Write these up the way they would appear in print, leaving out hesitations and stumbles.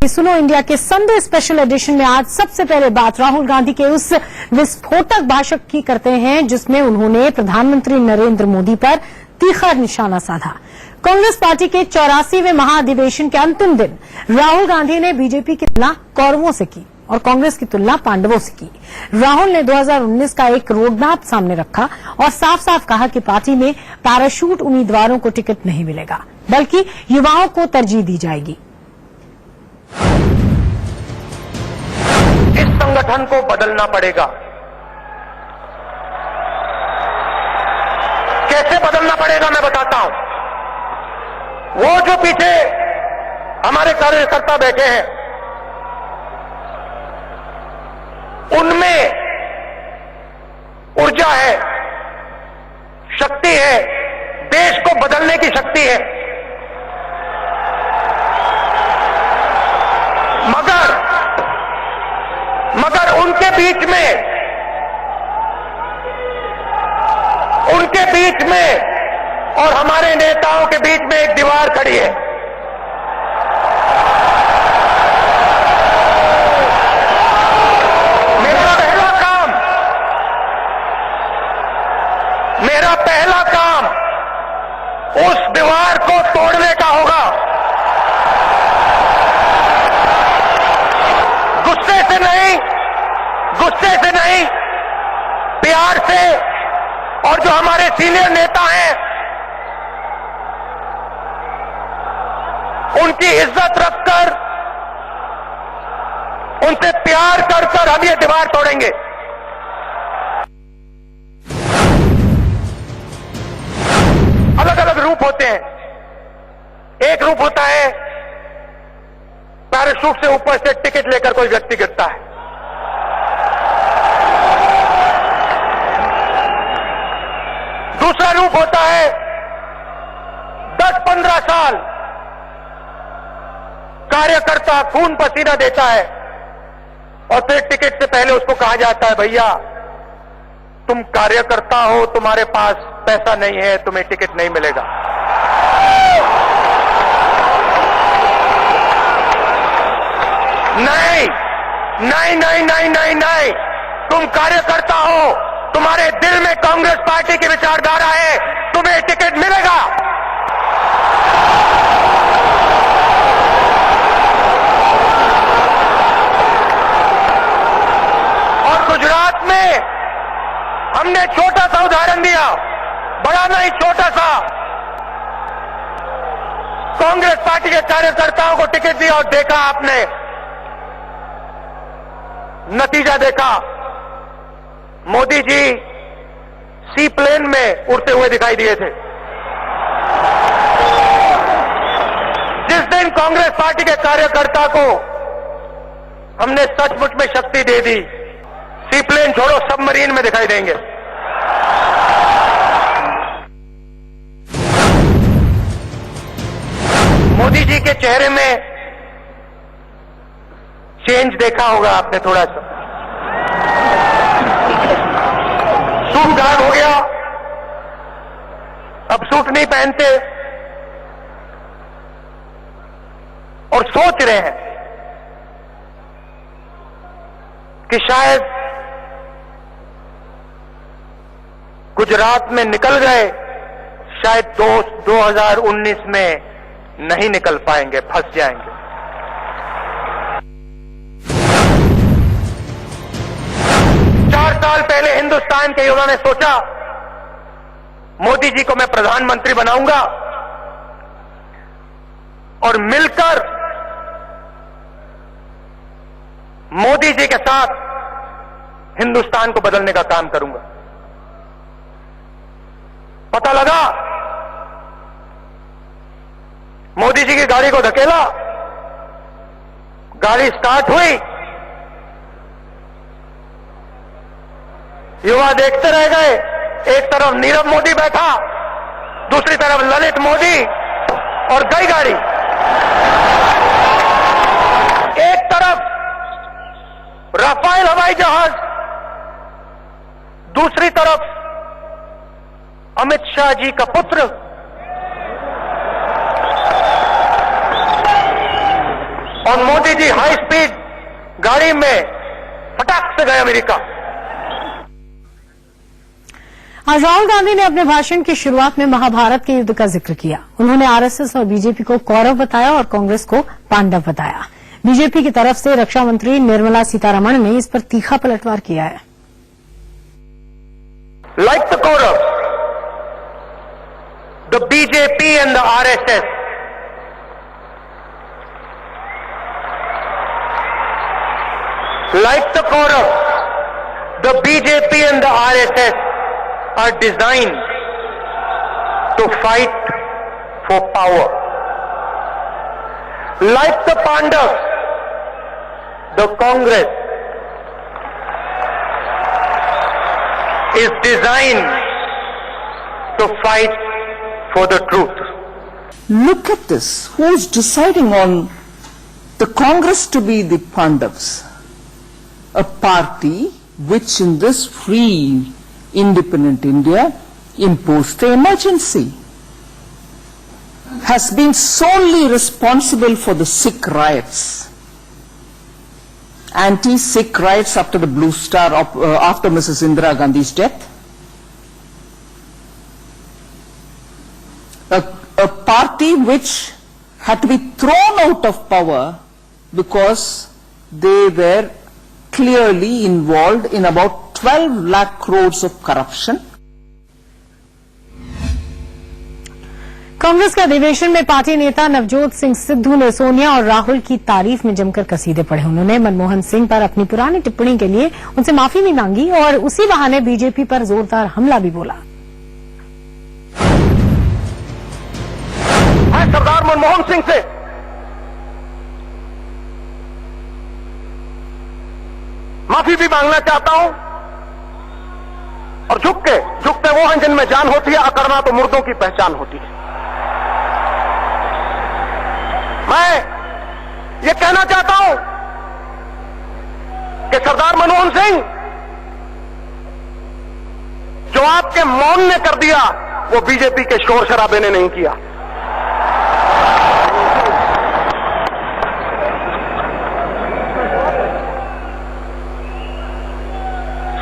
सुनो इंडिया के Sunday special edition में आज सबसे पहले बात राहुल गांधी के उस विस्फोटक भाषण की करते हैं जिसमें उन्होंने प्रधानमंत्री नरेंद्र मोदी पर तीखा निशाना साधा। कांग्रेस पार्टी के 84वें महाधिवेशन के अंतिम दिन राहुल गांधी ने बीजेपी की तुलना कौरवों से की और कांग्रेस की तुलना पांडवों से की। राहुल ने 2019 का एक रोडमैप सामने रखा और साफ साफ कहा कि पार्टी में पैराशूट उम्मीदवारों को टिकट नहीं मिलेगा, बल्कि युवाओं को तरजीह दी जाएगी। इस संगठन को बदलना पड़ेगा। कैसे बदलना पड़ेगा मैं बताता हूं। वो जो पीछे हमारे कार्यकर्ता बैठे हैं, उनमें ऊर्जा है, शक्ति है, देश को बदलने की शक्ति है। मगर उनके बीच में और हमारे नेताओं के बीच में एक दीवार खड़ी है। मेरा पहला काम उस दीवार को तोड़ने का होगा। गुस्से से नहीं, प्यार से। और जो हमारे सीनियर नेता हैं, उनकी इज्जत रखकर, उनसे प्यार कर हम ये दीवार तोड़ेंगे। अलग अलग रूप होते हैं। एक रूप होता है पैराशूट से ऊपर से टिकट लेकर कोई व्यक्ति गिरता है। दूसरा रूप होता है 10-15 साल कार्यकर्ता खून पसीना देता है और फिर टिकट से पहले उसको कहा जाता है, भैया तुम कार्यकर्ता हो, तुम्हारे पास पैसा नहीं है, तुम्हें टिकट नहीं मिलेगा। नहीं, तुम कार्यकर्ता हो, तुम्हारे दिल में कांग्रेस पार्टी की विचारधारा है, तुम्हें टिकट मिलेगा। और गुजरात में हमने छोटा सा उदाहरण दिया, बड़ा नहीं, छोटा सा। कांग्रेस पार्टी के कार्यकर्ताओं को टिकट दिया और देखा आपने, नतीजा देखा। मोदी जी सी प्लेन में उड़ते हुए दिखाई दिए थे। जिस दिन कांग्रेस पार्टी के कार्यकर्ता को हमने सचमुच में शक्ति दे दी, सी प्लेन छोड़ो, सबमरीन में दिखाई देंगे। मोदी जी के चेहरे में चेंज देखा होगा आपने थोड़ा सा। सूट गायब हो गया, अब सूट नहीं पहनते और सोच रहे हैं कि शायद गुजरात में निकल गए, शायद 2019 में नहीं निकल पाएंगे, फंस जाएंगे। साल पहले हिंदुस्तान के युवा ने सोचा मोदी जी को मैं प्रधानमंत्री बनाऊंगा और मिलकर मोदी जी के साथ हिंदुस्तान को बदलने का काम करूंगा। पता लगा, मोदी जी की गाड़ी को धकेला, गाड़ी स्टार्ट हुई, युवा देखते रह गए। एक तरफ नीरव मोदी बैठा, दूसरी तरफ ललित मोदी, और गई गाड़ी। एक तरफ राफेल हवाई जहाज, दूसरी तरफ अमित शाह जी का पुत्र और मोदी जी हाई स्पीड गाड़ी में फटाक से गए अमेरिका। आज राहुल गांधी ने अपने भाषण की शुरुआत में महाभारत के युद्ध का जिक्र किया। उन्होंने आरएसएस और बीजेपी को कौरव बताया और कांग्रेस को पांडव बताया। बीजेपी की तरफ से रक्षा मंत्री निर्मला सीतारमण ने इस पर तीखा पलटवार किया है। Like the Kauravs, the BJP and the RSS like the Kauravs, the BJP and the RSS are designed to fight for power. Like the Pandavas, the Congress is designed to fight for the truth. Look at this. Who's deciding on the Congress to be the Pandavas? A party which in this free, independent India imposed the emergency, has been solely responsible for the Sikh riots. Anti-Sikh riots after the Blue Star, after Mrs. Indira Gandhi's death. A party which had to be thrown out of power because they were clearly involved in about 12 lakh crores of corruption. Congress के अधिवेशन में party नेता नवजोत सिंह सिद्धू ने सोनिया और राहुल की तारीफ में जमकर कसीदे पढ़े। उन्होंने मनमोहन सिंह पर अपनी पुरानी टिप्पणी के लिए उनसे माफी भी मांगी और उसी बहाने बीजेपी पर जोरदार हमला भी बोला। मैं सरदार मनमोहन सिंह से माफी भी मांगना चाहता हूं और झुकते वो हैं जिनमें जान होती है, अकड़ना तो मुर्दों की पहचान होती है। मैं ये कहना चाहता हूं कि सरदार मनमोहन सिंह, जो आपके मौन ने कर दिया वो बीजेपी के शोर शराबे ने नहीं किया।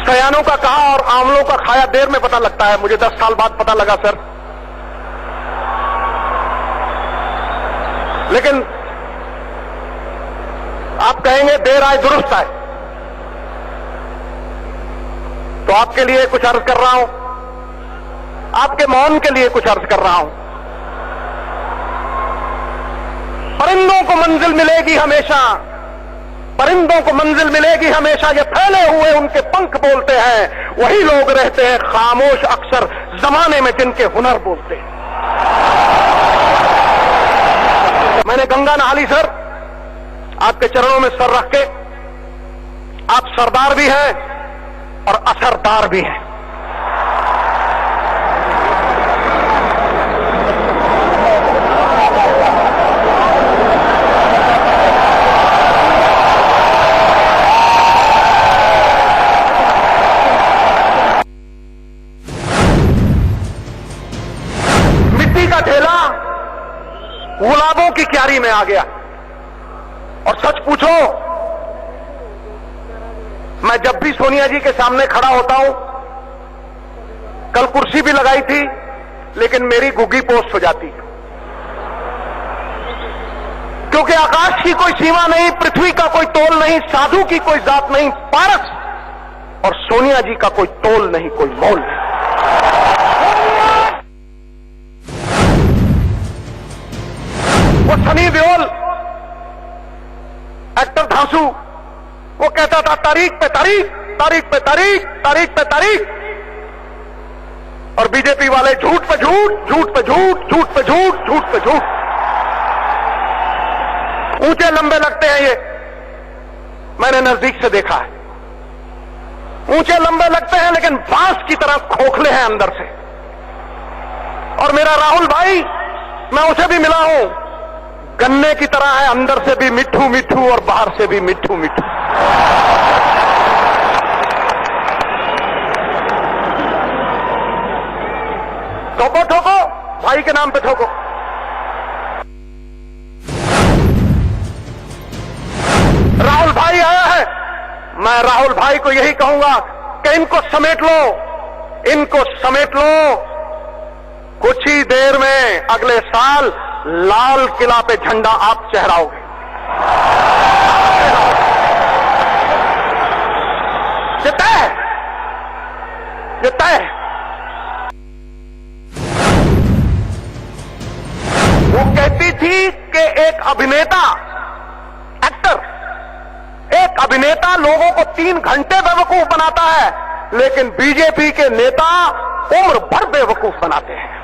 सयानों का कहा और आंवलों का खाया देर में पता लगता है। मुझे 10 साल बाद पता लगा सर, लेकिन आप कहेंगे देर आए दुरुस्त आए, तो आपके लिए कुछ अर्ज कर रहा हूं, आपके मौन के लिए कुछ अर्ज कर रहा हूं। परिंदों को मंजिल मिलेगी हमेशा, परिंदों को मंजिल मिलेगी हमेशा, ये फैले हुए उनके पंख बोलते हैं, वही लोग रहते हैं खामोश अक्सर जमाने में जिनके हुनर बोलते हैं। मैंने गंगा नहा ली सर, आपके चरणों में सर रख के। आप सरदार भी हैं और असरदार भी हैं। मिट्टी का ढेला गुलाबों की क्यारी में आ गया। और सच पूछो, मैं जब भी सोनिया जी के सामने खड़ा होता हूं, कल कुर्सी भी लगाई थी लेकिन मेरी घुग्गी पोस्ट हो जाती, क्योंकि आकाश की कोई सीमा नहीं, पृथ्वी का कोई तोल नहीं, साधु की कोई जात नहीं, पारस और सोनिया जी का कोई तोल नहीं, कोई मोल नहीं। वो सनी देओल एक्टर धांसू, वो कहता था तारीख पे तारीख, तारीख पे तारीख, तारीख पे तारीख, और बीजेपी वाले झूठ पे झूठ, झूठ पे झूठ, झूठ पे झूठ, झूठ पे झूठ। ऊंचे लंबे लगते हैं ये, मैंने नजदीक से देखा है। ऊंचे लंबे लगते हैं लेकिन बांस की तरह खोखले हैं अंदर से। और मेरा राहुल भाई, मैं उसे भी मिला हूं, गन्ने की तरह है, अंदर से भी मिठू मिठू और बाहर से भी मिठू मिठू। ठोको ठोको, भाई के नाम पे ठोको। राहुल भाई आया है, मैं राहुल भाई को यही कहूंगा कि इनको समेट लो, इनको समेट लो। कुछ ही देर में अगले साल लाल किला पे झंडा आप चढ़ाओगे। ये तय है, ये तय है। वो कहती थी कि एक अभिनेता, एक अभिनेता लोगों को 3 घंटे बेवकूफ बनाता है, लेकिन बीजेपी के नेता उम्र भर बेवकूफ बनाते हैं।